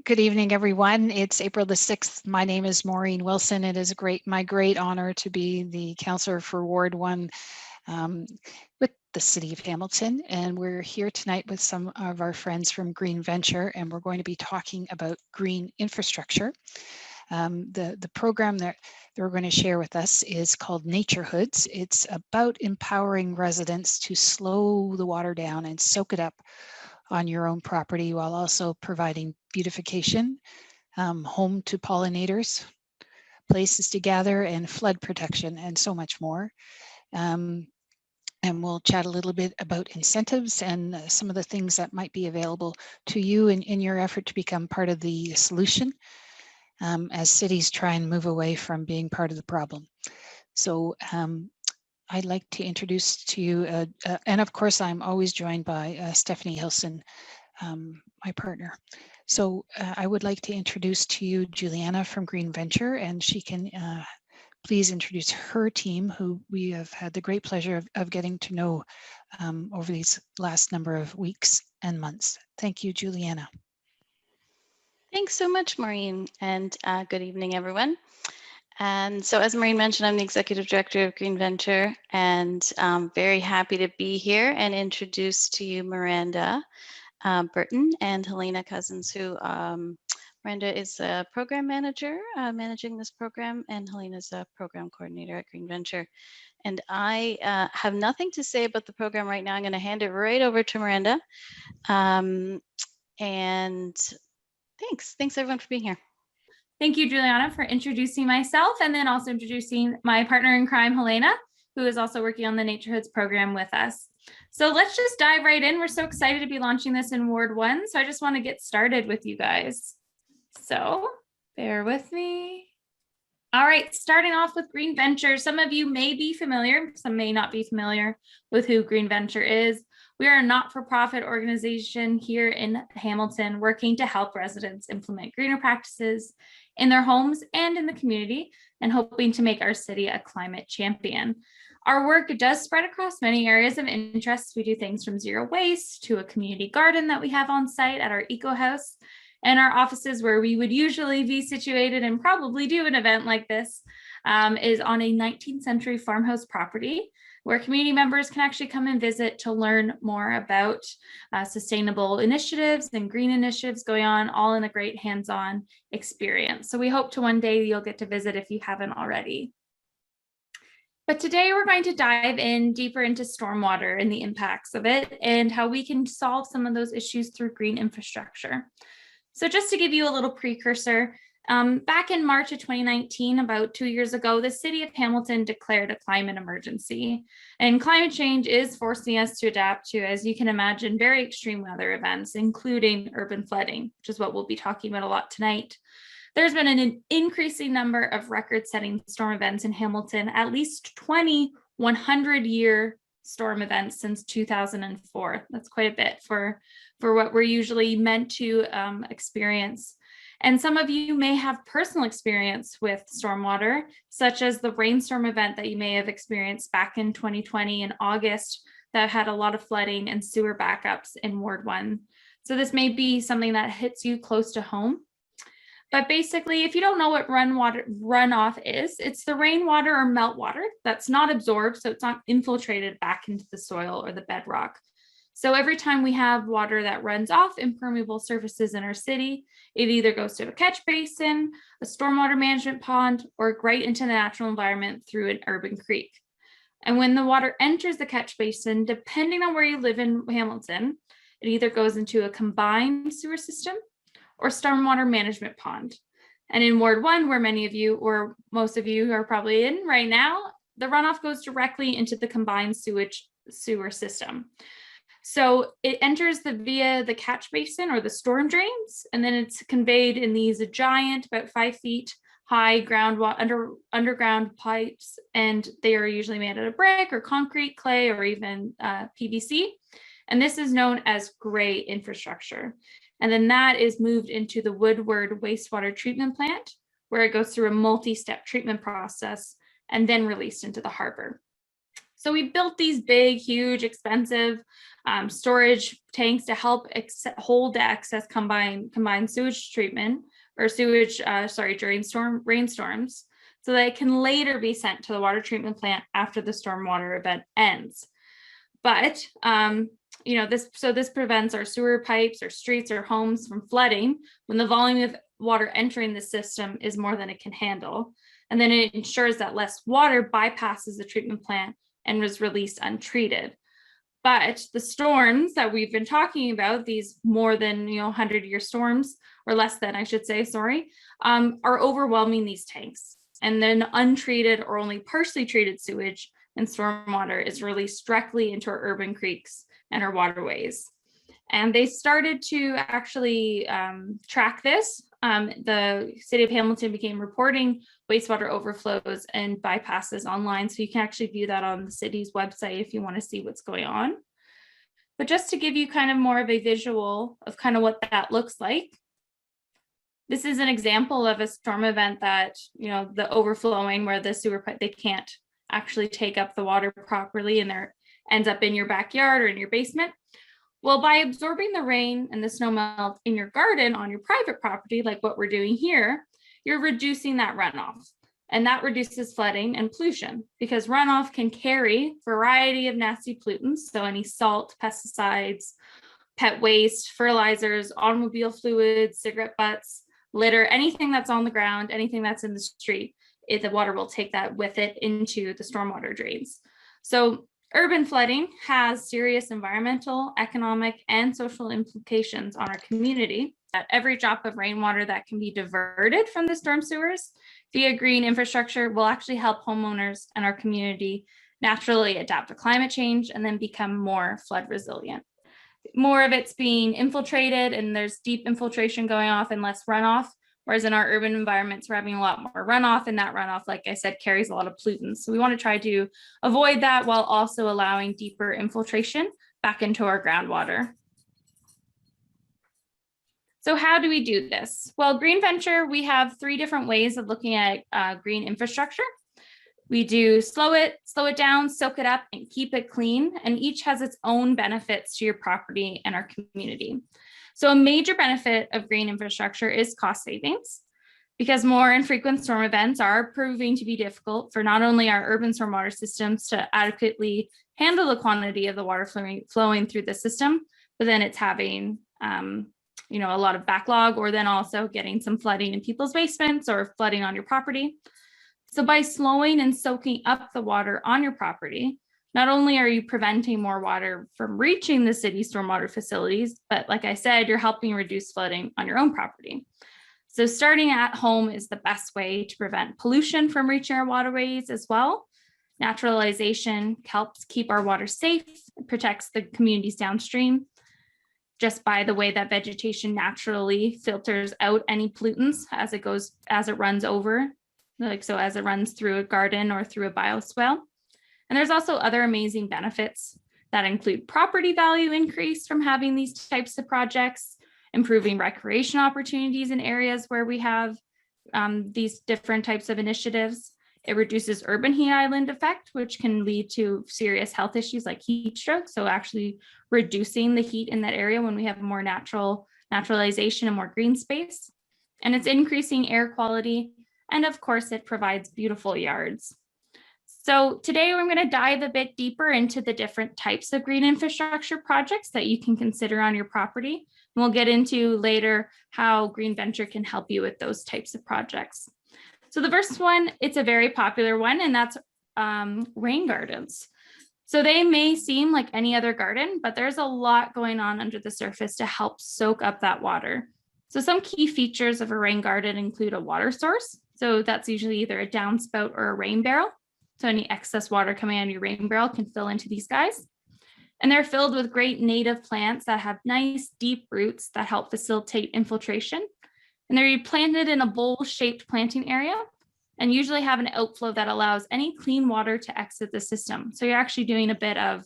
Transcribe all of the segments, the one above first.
Good evening, everyone. It's April the 6th. My name is Maureen Wilson. It is my great honor to be the Councillor for Ward 1 with the City of Hamilton. And we're here tonight with some of our friends from Green Venture, and we're going to be talking about green infrastructure. The program that they're going to share with us is called Naturhoods. It's about empowering residents to slow the water down and soak it up on your own property while also providing beautification, home to pollinators, places to gather, and flood protection, and so much more. And we'll chat a little bit about incentives and some of the things that might be available to you in your effort to become part of the solution as cities try and move away from being part of the problem. So I'd like to introduce to you, and of course, I'm always joined by Stephanie Hilson, my partner. So I would like to introduce to you Juliana from Green Venture, and she can please introduce her team, who we have had the great pleasure of getting to know over these last number of weeks and months. Thank you, Juliana. Thanks so much, Maureen, and good evening, everyone. And so as Maureen mentioned, I'm the Executive Director of Green Venture, and I'm very happy to be here and introduce to you Miranda Burton and Helena Cousins, who Miranda is a program manager managing this program, and Helena is a program coordinator at Green Venture. And I have nothing to say about the program right now. I'm going to hand it right over to Miranda. And thanks everyone for being here. Thank you, Juliana, for introducing myself and then also introducing my partner in crime, Helena, who is also working on the Naturhoods program with us. So let's just dive right in. We're so excited to be launching this in Ward 1. So I just want to get started with you guys. So bear with me. All right, starting off with Green Venture. Some of you may be familiar, some may not be familiar with who Green Venture is. We are a not-for-profit organization here in Hamilton working to help residents implement greener practices in their homes and in the community, and hoping to make our city a climate champion. Our work does spread across many areas of interest. We do things from zero waste to a community garden that we have on site at our Eco House, and our offices where we would usually be situated and probably do an event like this is on a 19th century farmhouse property where community members can actually come and visit to learn more about sustainable initiatives and green initiatives going on, all in a great hands-on experience. So we hope to one day you'll get to visit if you haven't already. But today we're going to dive in deeper into stormwater and the impacts of it and how we can solve some of those issues through green infrastructure. So just to give you a little precursor, back in March of 2019, about 2 years ago, the city of Hamilton declared a climate emergency. And climate change is forcing us to adapt to, as you can imagine, very extreme weather events, including urban flooding, which is what we'll be talking about a lot tonight. There's been an increasing number of record-setting storm events in Hamilton, at least 20 100-year storm events since 2004. That's quite a bit for what we're usually meant to experience. And some of you may have personal experience with stormwater, such as the rainstorm event that you may have experienced back in 2020 in August that had a lot of flooding and sewer backups in Ward 1. So this may be something that hits you close to home. But basically, if you don't know what runoff is, it's the rainwater or meltwater that's not absorbed, so it's not infiltrated back into the soil or the bedrock. So every time we have water that runs off impermeable surfaces in our city, it either goes to a catch basin, a stormwater management pond, or right into the natural environment through an urban creek. And when the water enters the catch basin, depending on where you live in Hamilton, it either goes into a combined sewer system or stormwater management pond. And in Ward 1, where many of you or most of you are probably in right now, the runoff goes directly into the combined sewer system. So it enters via the catch basin or the storm drains, and then it's conveyed in these giant, about 5 feet high underground pipes, and they are usually made out of brick or concrete, clay, or even PVC. And this is known as gray infrastructure. And then that is moved into the Woodward wastewater treatment plant, where it goes through a multi-step treatment process and then released into the harbor. So we built these big, huge, expensive storage tanks to help hold the excess combined sewage treatment or sewage, during rainstorms, so that it can later be sent to the water treatment plant after the stormwater event ends. But this prevents our sewer pipes or streets or homes from flooding when the volume of water entering the system is more than it can handle. And then it ensures that less water bypasses the treatment plant and was released untreated. But the storms that we've been talking about, these more than 100-year storms, or less than, I should say, are overwhelming these tanks. And then untreated or only partially treated sewage and stormwater is released directly into our urban creeks and our waterways. And they started to actually track this. The city of Hamilton began reporting wastewater overflows and bypasses online. So you can actually view that on the city's website if you want to see what's going on. But just to give you kind of more of a visual of kind of what that looks like, this is an example of a storm event that, the overflowing where the sewer pipe, they can't actually take up the water properly and there ends up in your backyard or in your basement. Well, by absorbing the rain and the snow melt in your garden on your private property, like what we're doing here, you're reducing that runoff. And that reduces flooding and pollution because runoff can carry a variety of nasty pollutants. So any salt, pesticides, pet waste, fertilizers, automobile fluids, cigarette butts, litter, anything that's on the ground, anything that's in the street, the water will take that with it into the stormwater drains. So urban flooding has serious environmental, economic, and social implications on our community. That every drop of rainwater that can be diverted from the storm sewers via green infrastructure will actually help homeowners and our community naturally adapt to climate change and then become more flood resilient. More of it's being infiltrated and there's deep infiltration going off and less runoff. Whereas in our urban environments, we're having a lot more runoff, and that runoff, like I said, carries a lot of pollutants. So we want to try to avoid that while also allowing deeper infiltration back into our groundwater. So how do we do this? Well, Green Venture, we have 3 different ways of looking at green infrastructure. We do slow it down, soak it up, and keep it clean. And each has its own benefits to your property and our community. So a major benefit of green infrastructure is cost savings, because more infrequent storm events are proving to be difficult for not only our urban stormwater systems to adequately handle the quantity of the water flowing through the system, but then it's having a lot of backlog, or then also getting some flooding in people's basements or flooding on your property. So by slowing and soaking up the water on your property, not only are you preventing more water from reaching the city stormwater facilities, but like I said, you're helping reduce flooding on your own property. So starting at home is the best way to prevent pollution from reaching our waterways as well. Naturalization helps keep our water safe, protects the communities downstream, just by the way that vegetation naturally filters out any pollutants as it runs over, as it runs through a garden or through a bioswale. And there's also other amazing benefits that include property value increase from having these types of projects, improving recreation opportunities in areas where we have these different types of initiatives. It reduces urban heat island effect, which can lead to serious health issues like heat stroke. So actually reducing the heat in that area when we have more naturalization and more green space. And it's increasing air quality. And of course, it provides beautiful yards. So today we're going to dive a bit deeper into the different types of green infrastructure projects that you can consider on your property. And we'll get into later how Green Venture can help you with those types of projects. So the first one, it's a very popular one, and that's rain gardens. So they may seem like any other garden, but there's a lot going on under the surface to help soak up that water. So some key features of a rain garden include a water source. So that's usually either a downspout or a rain barrel. So any excess water coming out of your rain barrel can fill into these guys. And they're filled with great native plants that have nice deep roots that help facilitate infiltration. And they're planted in a bowl-shaped planting area and usually have an outflow that allows any clean water to exit the system. So you're actually doing a bit of,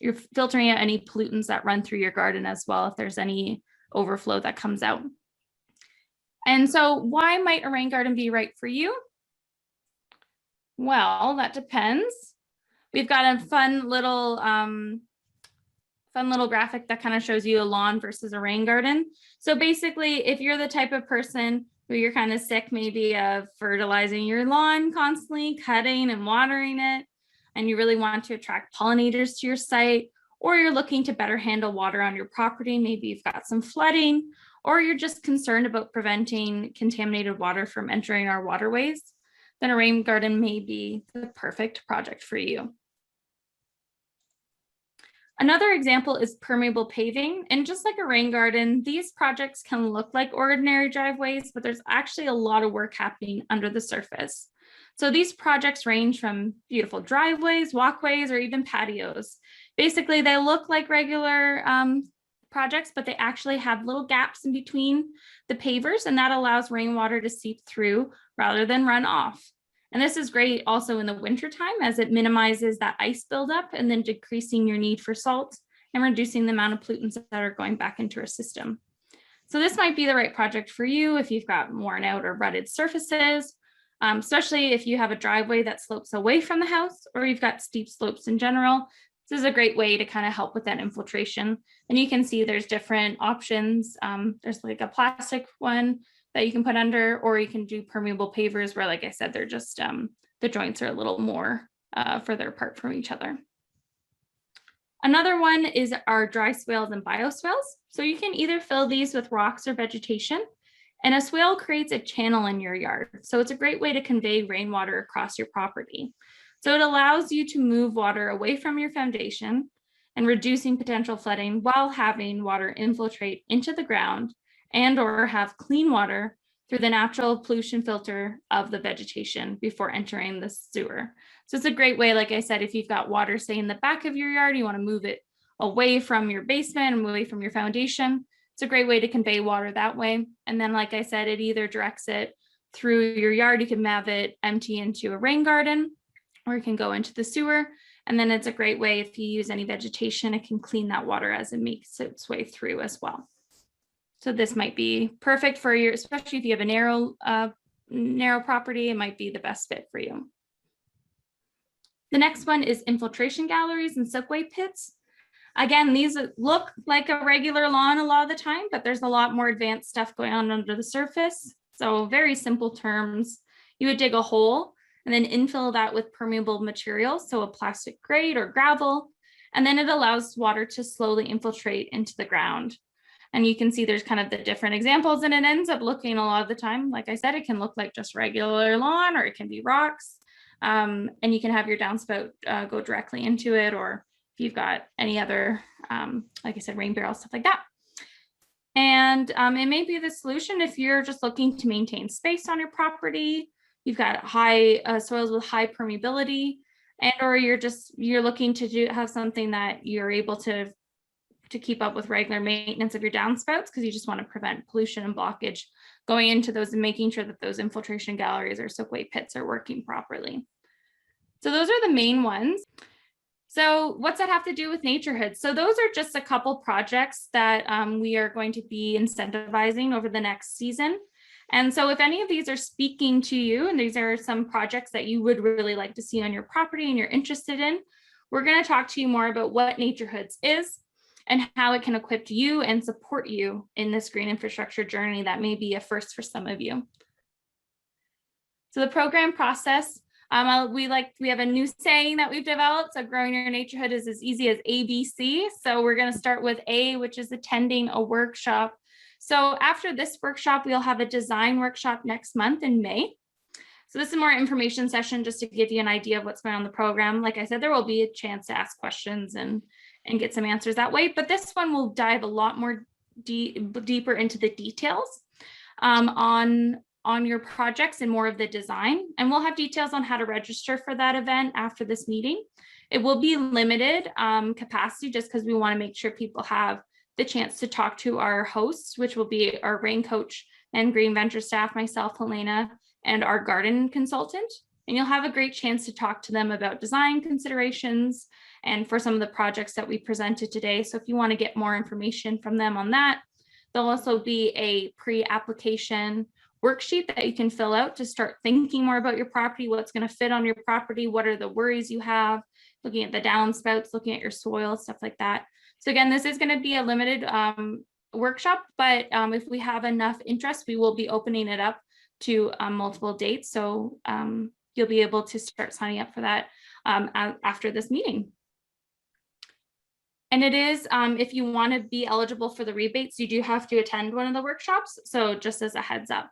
you're filtering out any pollutants that run through your garden as well if there's any overflow that comes out. And so why might a rain garden be right for you? Well, that depends. We've got a fun little fun little graphic that kind of shows you a lawn versus a rain garden. So basically, if you're the type of person who you're kind of sick maybe of fertilizing your lawn constantly, cutting and watering it, and you really want to attract pollinators to your site, or you're looking to better handle water on your property, maybe you've got some flooding, or you're just concerned about preventing contaminated water from entering our waterways, then a rain garden may be the perfect project for you. Another example is permeable paving. And just like a rain garden, these projects can look like ordinary driveways, but there's actually a lot of work happening under the surface. So these projects range from beautiful driveways, walkways, or even patios. Basically, they look like regular projects, but they actually have little gaps in between the pavers, and that allows rainwater to seep through rather than run off. And this is great also in the wintertime, as it minimizes that ice buildup and then decreasing your need for salt and reducing the amount of pollutants that are going back into our system. So this might be the right project for you if you've got worn out or rutted surfaces, especially if you have a driveway that slopes away from the house, or you've got steep slopes in general. This is a great way to kind of help with that infiltration. And you can see there's different options. There's like a plastic one that you can put under, or you can do permeable pavers where, like I said, they're just, the joints are a little more further apart from each other. Another one is our dry swales and bioswales. So you can either fill these with rocks or vegetation, and a swale creates a channel in your yard. So it's a great way to convey rainwater across your property. So it allows you to move water away from your foundation and reducing potential flooding while having water infiltrate into the ground and or have clean water through the natural pollution filter of the vegetation before entering the sewer. So it's a great way, like I said, if you've got water, say in the back of your yard, you want to move it away from your basement and away from your foundation. It's a great way to convey water that way. And then, like I said, it either directs it through your yard, you can have it empty into a rain garden, or it can go into the sewer. And then it's a great way, if you use any vegetation, it can clean that water as it makes its way through as well. So this might be perfect for your, especially if you have a narrow property, it might be the best fit for you. The next one is infiltration galleries and soakaway pits. Again, these look like a regular lawn a lot of the time, but there's a lot more advanced stuff going on under the surface. So very simple terms, you would dig a hole and then infill that with permeable materials, so a plastic grate or gravel, and then it allows water to slowly infiltrate into the ground. And you can see there's kind of the different examples, and it ends up looking a lot of the time, like I said, it can look like just regular lawn, or it can be rocks. And you can have your downspout go directly into it, or if you've got any other, like I said, rain barrels, stuff like that. And it may be the solution if you're just looking to maintain space on your property, you've got high soils with high permeability, and or you're looking to have something that you're able to keep up with regular maintenance of your downspouts, because you just want to prevent pollution and blockage going into those and making sure that those infiltration galleries or soakaway pits are working properly. So those are the main ones. So what's that have to do with Naturhoods? So those are just a couple projects that we are going to be incentivizing over the next season. And so if any of these are speaking to you, and these are some projects that you would really like to see on your property and you're interested in, we're going to talk to you more about what Naturhoods is and how it can equip you and support you in this green infrastructure journey that may be a first for some of you. So the program process, we have a new saying that we've developed. So growing your Naturhood is as easy as ABC. So we're going to start with A, which is attending a workshop. So after this workshop, we'll have a design workshop next month in May. So this is a more information session just to give you an idea of what's going on in the program. Like I said, there will be a chance to ask questions and get some answers that way. But this one will dive a lot more deeper into the details on your projects and more of the design. And we'll have details on how to register for that event after this meeting. It will be limited capacity just because we want to make sure people have the chance to talk to our hosts, which will be our rain coach and green venture staff, myself, Helena, and our garden consultant. And you'll have a great chance to talk to them about design considerations and for some of the projects that we presented today. So if you want to get more information from them on that, there'll also be a pre-application worksheet that you can fill out to start thinking more about your property, what's going to fit on your property, what are the worries you have, looking at the downspouts, looking at your soil, stuff like that. So again, this is going to be a limited workshop, but if we have enough interest, we will be opening it up to multiple dates. So you'll be able to start signing up for that after this meeting. And it is, if you want to be eligible for the rebates, you do have to attend one of the workshops. So just as a heads up.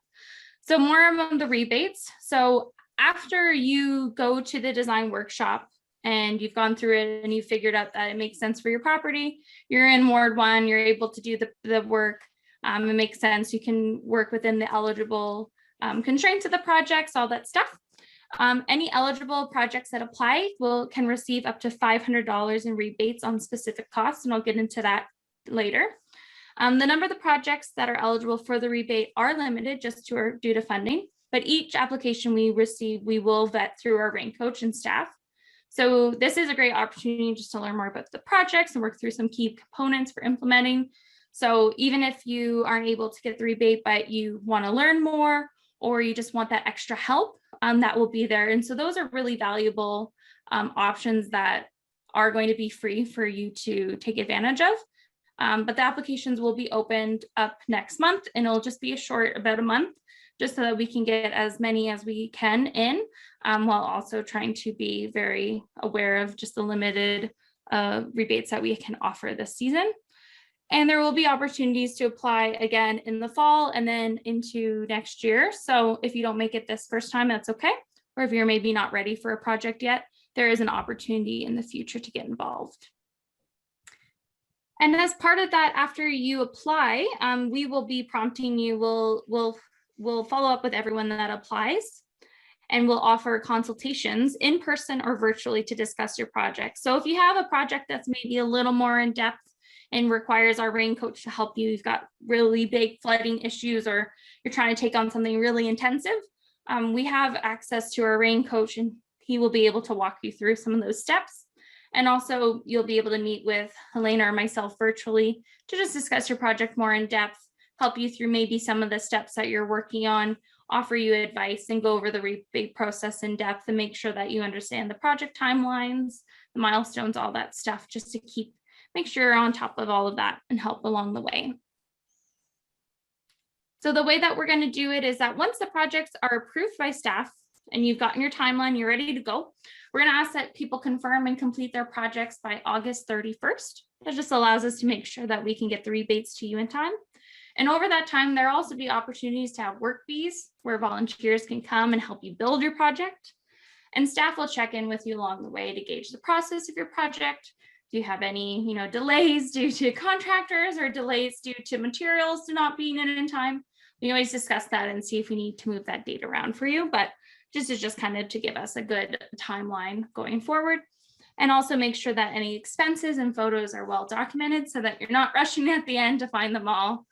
So more on the rebates. So after you go to the design workshop and you've gone through it and you figured out that it makes sense for your property, you're in Ward 1, you're able to do the work. It makes sense. You can work within the eligible constraints of the projects, all that stuff. Any eligible projects that apply can receive up to $500 in rebates on specific costs, and I'll get into that later. The number of the projects that are eligible for the rebate are limited just due to funding, but each application we receive, we will vet through our rain coach and staff. So this is a great opportunity just to learn more about the projects and work through some key components for implementing. So even if you aren't able to get the rebate, but you want to learn more, or you just want that extra help, that will be there. And so those are really valuable options that are going to be free for you to take advantage of. But the applications will be opened up next month, and it'll just be about a month, just so that we can get as many as we can in, while also trying to be very aware of just the limited rebates that we can offer this season. And there will be opportunities to apply again in the fall and then into next year. So if you don't make it this first time, that's okay. Or if you're maybe not ready for a project yet, there is an opportunity in the future to get involved. And as part of that, after you apply, we will be prompting you. We'll follow up with everyone that applies, and we'll offer consultations in person or virtually to discuss your project. So if you have a project that's maybe a little more in depth and requires our rain coach to help you, you've got really big flooding issues, or you're trying to take on something really intensive, we have access to our rain coach, and he will be able to walk you through some of those steps. And also you'll be able to meet with Helena or myself virtually to just discuss your project more in depth, help you through maybe some of the steps that you're working on, offer you advice, and go over the rebate process in depth and make sure that you understand the project timelines, the milestones, all that stuff, just to make sure you're on top of all of that and help along the way. So the way that we're going to do it is that once the projects are approved by staff and you've gotten your timeline, you're ready to go, we're going to ask that people confirm and complete their projects by August 31st. That just allows us to make sure that we can get the rebates to you in time. And over that time, there'll also be opportunities to have work bees where volunteers can come and help you build your project. And staff will check in with you along the way to gauge the process of your project. Do you have any, delays due to contractors or delays due to materials not being in time? We always discuss that and see if we need to move that date around for you, but this is just kind of to give us a good timeline going forward. And also make sure that any expenses and photos are well documented so that you're not rushing at the end to find them all.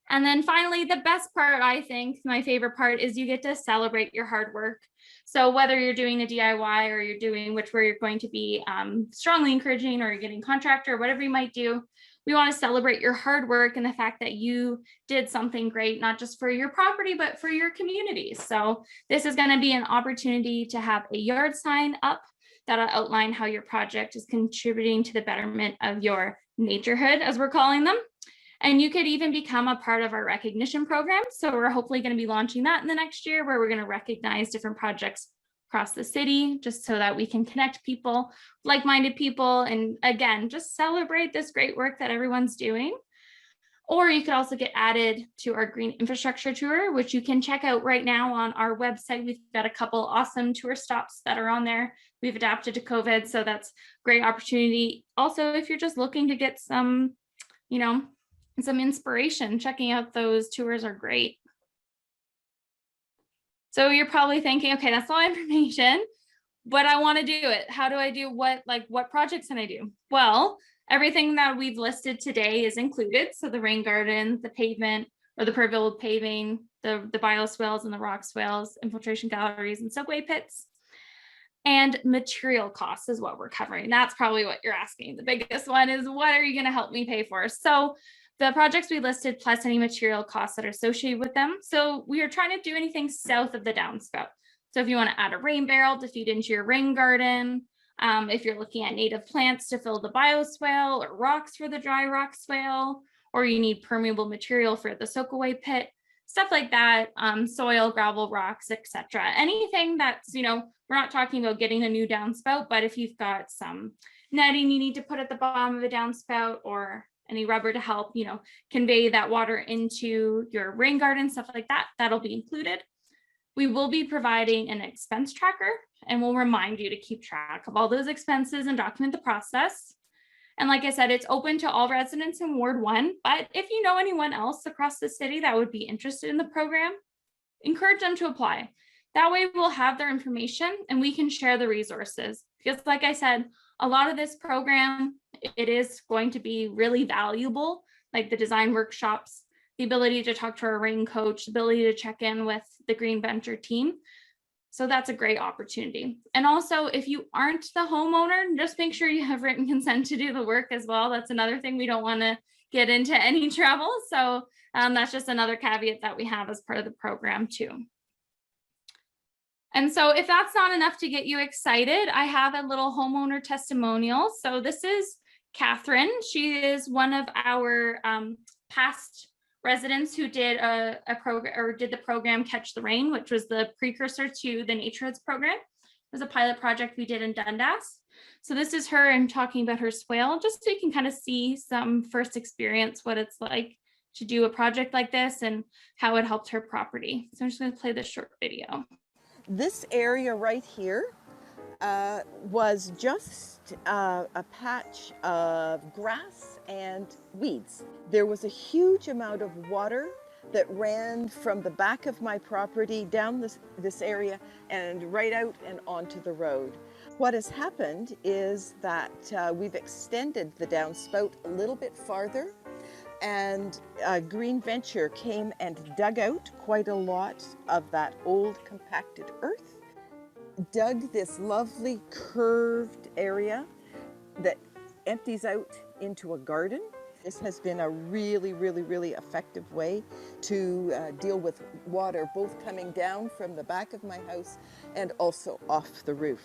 And then finally, the best part, I think, my favorite part, is you get to celebrate your hard work. So whether you're doing a DIY or you're doing where you're going to be strongly encouraging, or you're getting contractor, whatever you might do, we want to celebrate your hard work and the fact that you did something great, not just for your property, but for your communities. So this is going to be an opportunity to have a yard sign up that'll outline how your project is contributing to the betterment of your naturhood, as we're calling them. And you could even become a part of our recognition program. So we're hopefully going to be launching that in the next year, where we're going to recognize different projects across the city, just so that we can connect people, like-minded people, and again, just celebrate this great work that everyone's doing. Or you could also get added to our green infrastructure tour, which you can check out right now on our website. We've got a couple awesome tour stops that are on there. We've adapted to COVID, so that's a great opportunity. Also, if you're just looking to get some, some inspiration, checking out those tours are great. So you're probably thinking, okay, that's all information, but I want to do it. How do I do what projects can I do? Well, everything that we've listed today is included. So the rain garden, the pavement or the permeable paving, the bio swales and the rock swales, infiltration galleries and subway pits. And material costs is what we're covering. That's probably what you're asking. The biggest one is, what are you going to help me pay for? So the projects we listed, plus any material costs that are associated with them. So we are trying to do anything south of the downspout. So if you want to add a rain barrel to feed into your rain garden, If you're looking at native plants to fill the bioswale or rocks for the dry rock swale, or you need permeable material for the soakaway pit, stuff like that, soil, gravel, rocks, etc. Anything that's, we're not talking about getting a new downspout, but if you've got some netting you need to put at the bottom of a downspout or any rubber to help, convey that water into your rain garden, stuff like that, that'll be included. We will be providing an expense tracker, and we'll remind you to keep track of all those expenses and document the process. And like I said, it's open to all residents in Ward 1, but if you know anyone else across the city that would be interested in the program, encourage them to apply. That way we'll have their information and we can share the resources. Because like I said, a lot of this program, it is going to be really valuable, like the design workshops, the ability to talk to our rain coach, the ability to check in with the Green Venture team. So that's a great opportunity. And also, if you aren't the homeowner, just make sure you have written consent to do the work as well. That's another thing. We don't want to get into any trouble. So that's just another caveat that we have as part of the program too. And so if that's not enough to get you excited, I have a little homeowner testimonial. So this is Catherine. She is one of our past residents who did a program or did the program Catch the Rain, which was the precursor to the Naturhoods program. It was a pilot project we did in Dundas. So this is her and talking about her swale, just so you can kind of see some first experience, what it's like to do a project like this and how it helped her property. So I'm just going to play this short video. This area right here was just a patch of grass and weeds. There was a huge amount of water that ran from the back of my property down this area and right out and onto the road. What has happened is that we've extended the downspout a little bit farther, and Green Venture came and dug out quite a lot of that old compacted earth, dug this lovely curved area that empties out into a garden. This has been a really, really, really effective way to deal with water, both coming down from the back of my house and also off the roof.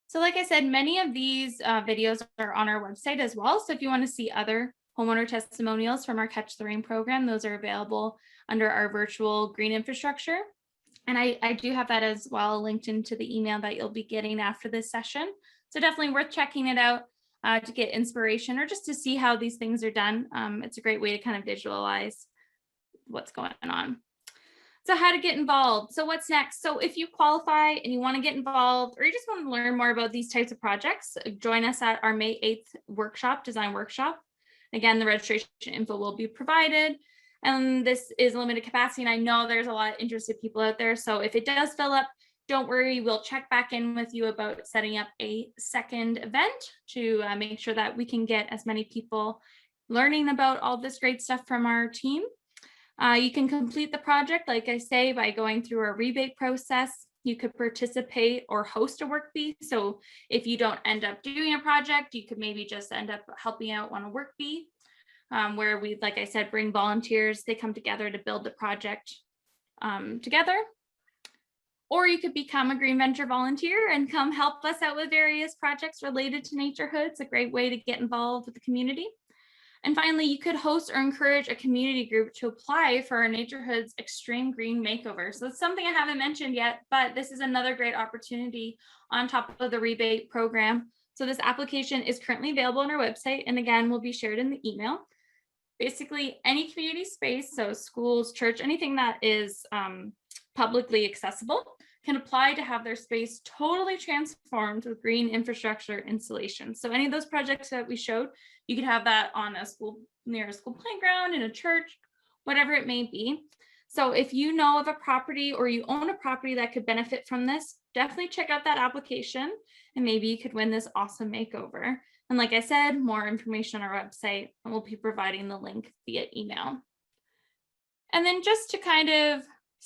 So like I said, many of these videos are on our website as well. So if you want to see other homeowner testimonials from our Catch the Rain program, those are available under our virtual green infrastructure. And I do have that as well linked into the email that you'll be getting after this session. So definitely worth checking it out to get inspiration or just to see how these things are done. It's a great way to kind of visualize what's going on. So how to get involved. So what's next? So if you qualify and you want to get involved or you just want to learn more about these types of projects, join us at our May 8th workshop, design workshop. Again, the registration info will be provided. And this is limited capacity. And I know there's a lot of interested people out there. So if it does fill up, don't worry, we'll check back in with you about setting up a second event to make sure that we can get as many people learning about all this great stuff from our team. You can complete the project, like I say, by going through a rebate process. You could participate or host a work bee. So if you don't end up doing a project, you could maybe just end up helping out on a work bee. Where we, like I said, bring volunteers, they come together to build the project together. Or you could become a Green Venture volunteer and come help us out with various projects related to Naturhoods, a great way to get involved with the community. And finally, you could host or encourage a community group to apply for our Naturhoods Extreme Green Makeover. So it's something I haven't mentioned yet, but this is another great opportunity on top of the rebate program. So this application is currently available on our website, and again, will be shared in the email. Basically, any community space, so schools, church, anything that is publicly accessible can apply to have their space totally transformed with green infrastructure installation. So any of those projects that we showed, you could have that on a school, near a school playground, in a church, whatever it may be. So if you know of a property or you own a property that could benefit from this, definitely check out that application and maybe you could win this awesome makeover. And like I said, more information on our website, and we'll be providing the link via email. And then just to kind of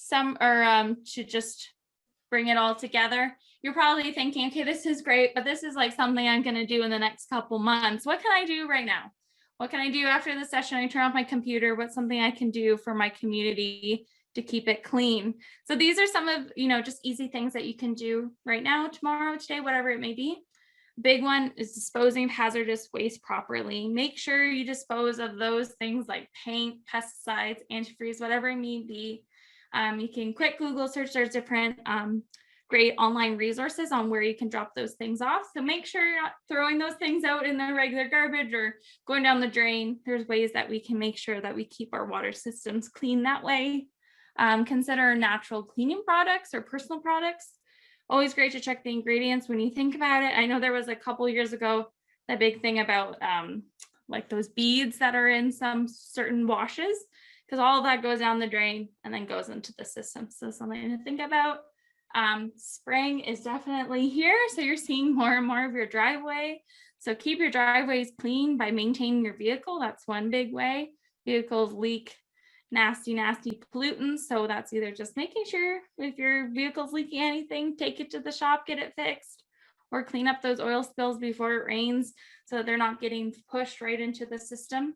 to just bring it all together, you're probably thinking, okay, this is great, but this is like something I'm going to do in the next couple months. What can I do right now? What can I do after the session? I turn off my computer. What's something I can do for my community to keep it clean. So these are some of, just easy things that you can do right now, tomorrow, today, whatever it may be. Big one is disposing of hazardous waste properly. Make sure you dispose of those things like paint, pesticides, antifreeze, whatever it may be. You can quick Google search. There's different great online resources on where you can drop those things off. So make sure you're not throwing those things out in the regular garbage or going down the drain. There's ways that we can make sure that we keep our water systems clean that way. Consider natural cleaning products or personal products. Always great to check the ingredients when you think about it. I know there was a couple years ago, that big thing about like those beads that are in some certain washes, because all of that goes down the drain and then goes into the system. So something to think about. Spring is definitely here. So you're seeing more and more of your driveway. So keep your driveways clean by maintaining your vehicle. That's one big way. Vehicles leak nasty pollutants. So that's either just making sure if your vehicle's leaking anything, take it to the shop, get it fixed, or clean up those oil spills before it rains so that they're not getting pushed right into the system.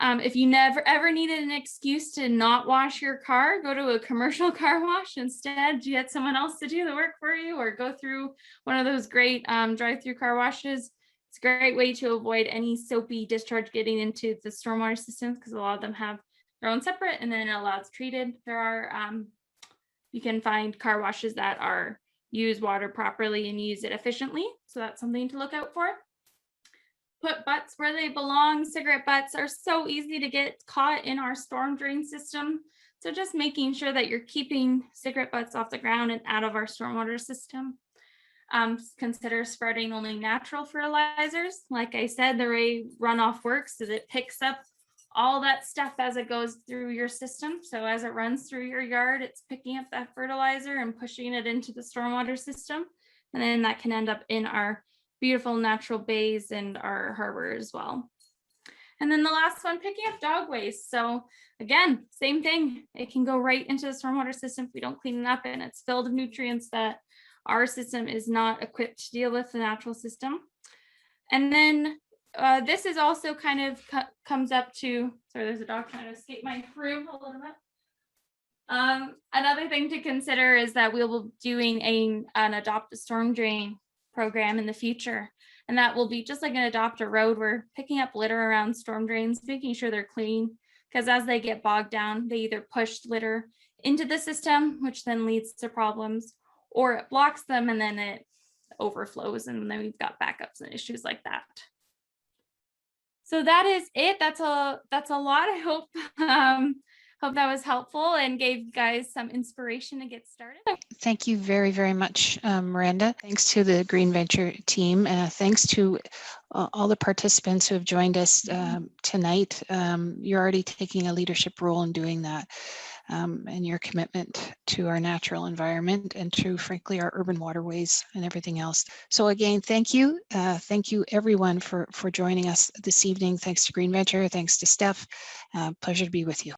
If you never ever needed an excuse to not wash your car, go to a commercial car wash instead. Get someone else to do the work for you, or go through one of those great drive-through car washes. It's a great way to avoid any soapy discharge getting into the stormwater systems, because a lot of them have their own separate, and then a lot's treated. There are you can find car washes that are use water properly and use it efficiently. So that's something to look out for. Put butts where they belong. Cigarette butts are so easy to get caught in our storm drain system. So just making sure that you're keeping cigarette butts off the ground and out of our stormwater system. Consider spreading only natural fertilizers. Like I said, the way runoff works is it picks up all that stuff as it goes through your system. So as it runs through your yard, it's picking up that fertilizer and pushing it into the stormwater system. And then that can end up in our beautiful natural bays and our harbor as well. And then the last one, picking up dog waste. So again, same thing. It can go right into the stormwater system if we don't clean it up, and it's filled with nutrients that our system is not equipped to deal with, the natural system. And then this is also kind of comes up to, sorry, there's a dog trying to escape my room a little bit. Another thing to consider is that we will be doing an adopt a storm drain program in the future. And that will be just like an adopt a road. We're picking up litter around storm drains, making sure they're clean, because as they get bogged down, they either push litter into the system, which then leads to problems, or it blocks them and then it overflows, and then we've got backups and issues like that. So that is it. That's a lot. I hope hope that was helpful and gave you guys some inspiration to get started. Thank you very, very much, Miranda. Thanks to the Green Venture team. Thanks to all the participants who have joined us tonight. You're already taking a leadership role in doing that, and your commitment to our natural environment and to, frankly, our urban waterways and everything else. So again, thank you. Thank you everyone for joining us this evening. Thanks to Green Venture. Thanks to Steph. Pleasure to be with you.